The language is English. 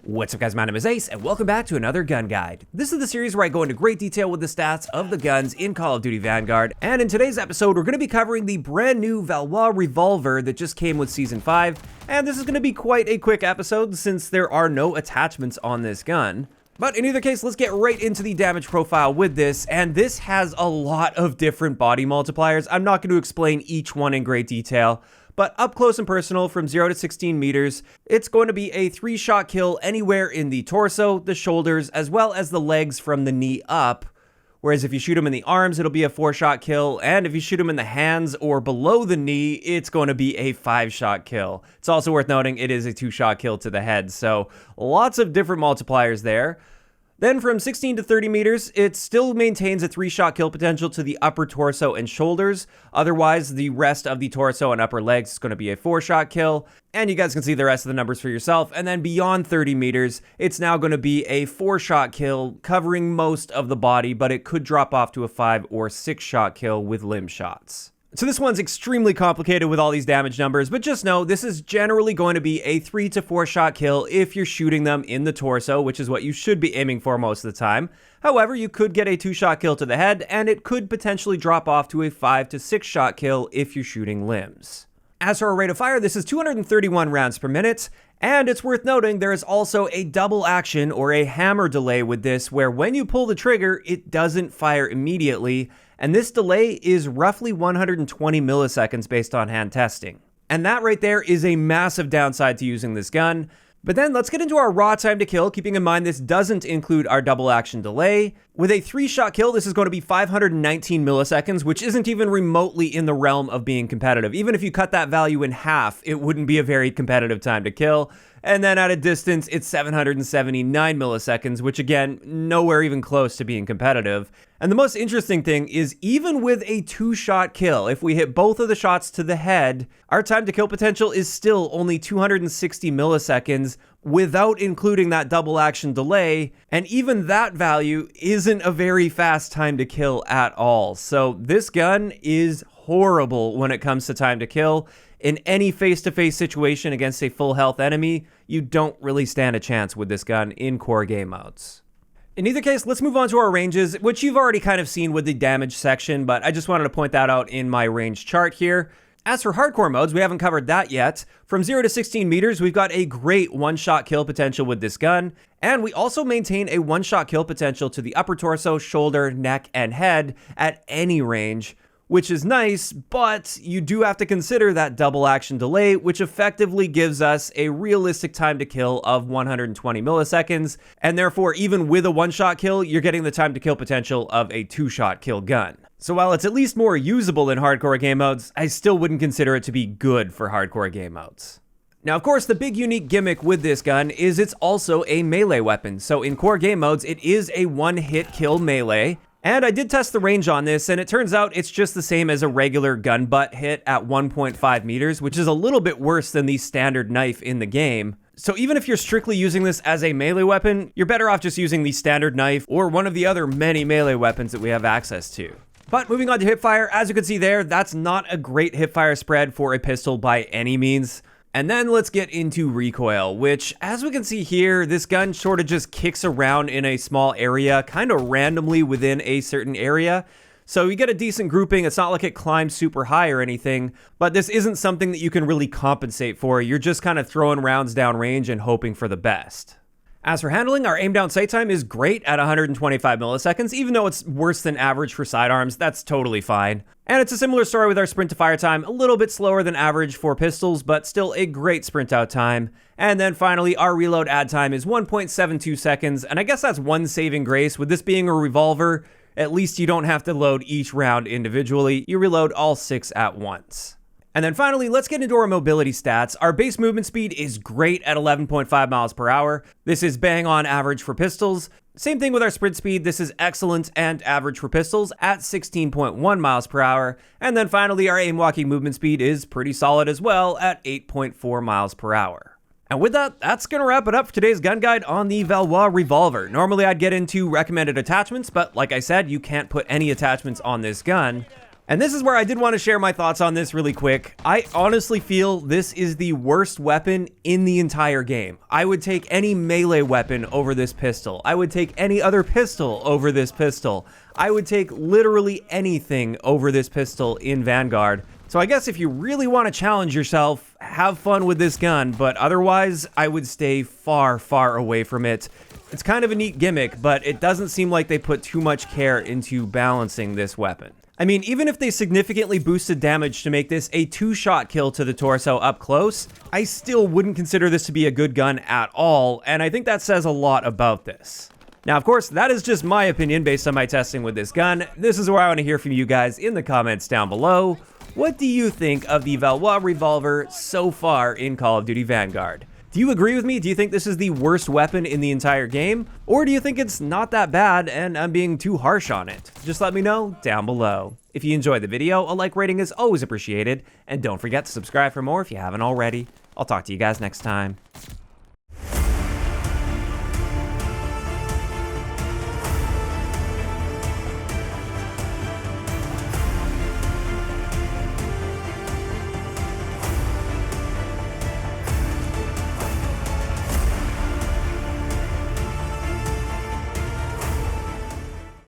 What's up guys, my name is Ace, and welcome back to another gun guide. This is the series where I go into great detail with the stats of the guns in Call of Duty Vanguard, and in today's episode we're going to be covering the brand new Valois Revolver that just came with Season 5, and this is going to be quite a quick episode since there are no attachments on this gun. But in either case, let's get right into the damage profile with this, and this has a lot of different body multipliers. I'm not going to explain each one in great detail, but up close and personal from 0 to 16 meters, it's going to be a 3-shot kill anywhere in the torso, the shoulders, as well as the legs from the knee up. Whereas if you shoot him in the arms, it'll be a 4-shot kill, and if you shoot him in the hands or below the knee, it's going to be a 5-shot kill. It's also worth noting it is a 2-shot kill to the head, so lots of different multipliers there. Then from 16 to 30 meters, it still maintains a 3-shot kill potential to the upper torso and shoulders. Otherwise, the rest of the torso and upper legs is going to be a 4-shot kill. And you guys can see the rest of the numbers for yourself. And then beyond 30 meters, it's now going to be a 4-shot kill covering most of the body, but it could drop off to a 5 or 6-shot kill with limb shots. So this one's extremely complicated with all these damage numbers, but just know this is generally going to be a 3 to 4-shot kill if you're shooting them in the torso, which is what you should be aiming for most of the time. However, you could get a 2-shot kill to the head, and it could potentially drop off to a 5 to 6-shot kill if you're shooting limbs. As for our rate of fire, this is 231 rounds per minute, and it's worth noting there is also a double action or a hammer delay with this, where when you pull the trigger, it doesn't fire immediately, and this delay is roughly 120 milliseconds based on hand testing. And that right there is a massive downside to using this gun. But then let's get into our raw time to kill, keeping in mind this doesn't include our double action delay. With a 3-shot kill, this is going to be 519 milliseconds, which isn't even remotely in the realm of being competitive. Even if you cut that value in half, it wouldn't be a very competitive time to kill. And then at a distance, it's 779 milliseconds, which again, nowhere even close to being competitive. And the most interesting thing is even with a 2-shot kill, if we hit both of the shots to the head, our time to kill potential is still only 260 milliseconds without including that double action delay. And even that value isn't a very fast time to kill at all. So this gun is horrible when it comes to time to kill. In any face-to-face situation against a full health enemy, you don't really stand a chance with this gun in core game modes. In either case, let's move on to our ranges, which you've already kind of seen with the damage section, but I just wanted to point that out in my range chart here. As for hardcore modes, we haven't covered that yet. From 0 to 16 meters, we've got a great 1-shot kill potential with this gun, and we also maintain a 1-shot kill potential to the upper torso, shoulder, neck, and head at any range, which is nice, but you do have to consider that double action delay, which effectively gives us a realistic time to kill of 120 milliseconds, and therefore even with a 1-shot kill, you're getting the time to kill potential of a 2-shot kill gun. So while it's at least more usable in hardcore game modes, I still wouldn't consider it to be good for hardcore game modes. Now, of course, the big unique gimmick with this gun is it's also a melee weapon. So in core game modes, it is a 1-hit kill melee. And I did test the range on this, and it turns out it's just the same as a regular gun butt hit at 1.5 meters, which is a little bit worse than the standard knife in the game. So even if you're strictly using this as a melee weapon, you're better off just using the standard knife or one of the other many melee weapons that we have access to. But moving on to Hipfire, as you can see there, that's not a great Hipfire spread for a pistol by any means. And then let's get into Recoil, which, as we can see here, this gun sort of just kicks around in a small area, kind of randomly within a certain area. So you get a decent grouping. It's not like it climbs super high or anything, but this isn't something that you can really compensate for. You're just kind of throwing rounds down range and hoping for the best. As for handling, our aim down sight time is great at 125 milliseconds, even though it's worse than average for sidearms, that's totally fine. And it's a similar story with our sprint to fire time, a little bit slower than average for pistols, but still a great sprint out time. And then finally, our reload add time is 1.72 seconds, and I guess that's one saving grace. With this being a revolver, at least you don't have to load each round individually, you reload all 6 at once. And then finally, let's get into our mobility stats. Our base movement speed is great at 11.5 miles per hour. This is bang on average for pistols. Same thing with our sprint speed. This is excellent and average for pistols at 16.1 miles per hour. And then finally, our aim walking movement speed is pretty solid as well at 8.4 miles per hour. And with that, that's going to wrap it up for today's gun guide on the Valois Revolver. Normally I'd get into recommended attachments, but like I said, you can't put any attachments on this gun. And this is where I did want to share my thoughts on this really quick. I honestly feel this is the worst weapon in the entire game. I would take any melee weapon over this pistol. I would take any other pistol over this pistol. I would take literally anything over this pistol in Vanguard. So I guess if you really want to challenge yourself, have fun with this gun, but otherwise I would stay far, far away from it. It's kind of a neat gimmick, but it doesn't seem like they put too much care into balancing this weapon. I mean, even if they significantly boosted damage to make this a 2-shot kill to the torso up close, I still wouldn't consider this to be a good gun at all, and I think that says a lot about this. Now, of course, that is just my opinion based on my testing with this gun. This is where I want to hear from you guys in the comments down below. What do you think of the Valois Revolver so far in Call of Duty Vanguard? Do you agree with me? Do you think this is the worst weapon in the entire game? Or do you think it's not that bad and I'm being too harsh on it? Just let me know down below. If you enjoyed the video, a like rating is always appreciated. And don't forget to subscribe for more if you haven't already. I'll talk to you guys next time.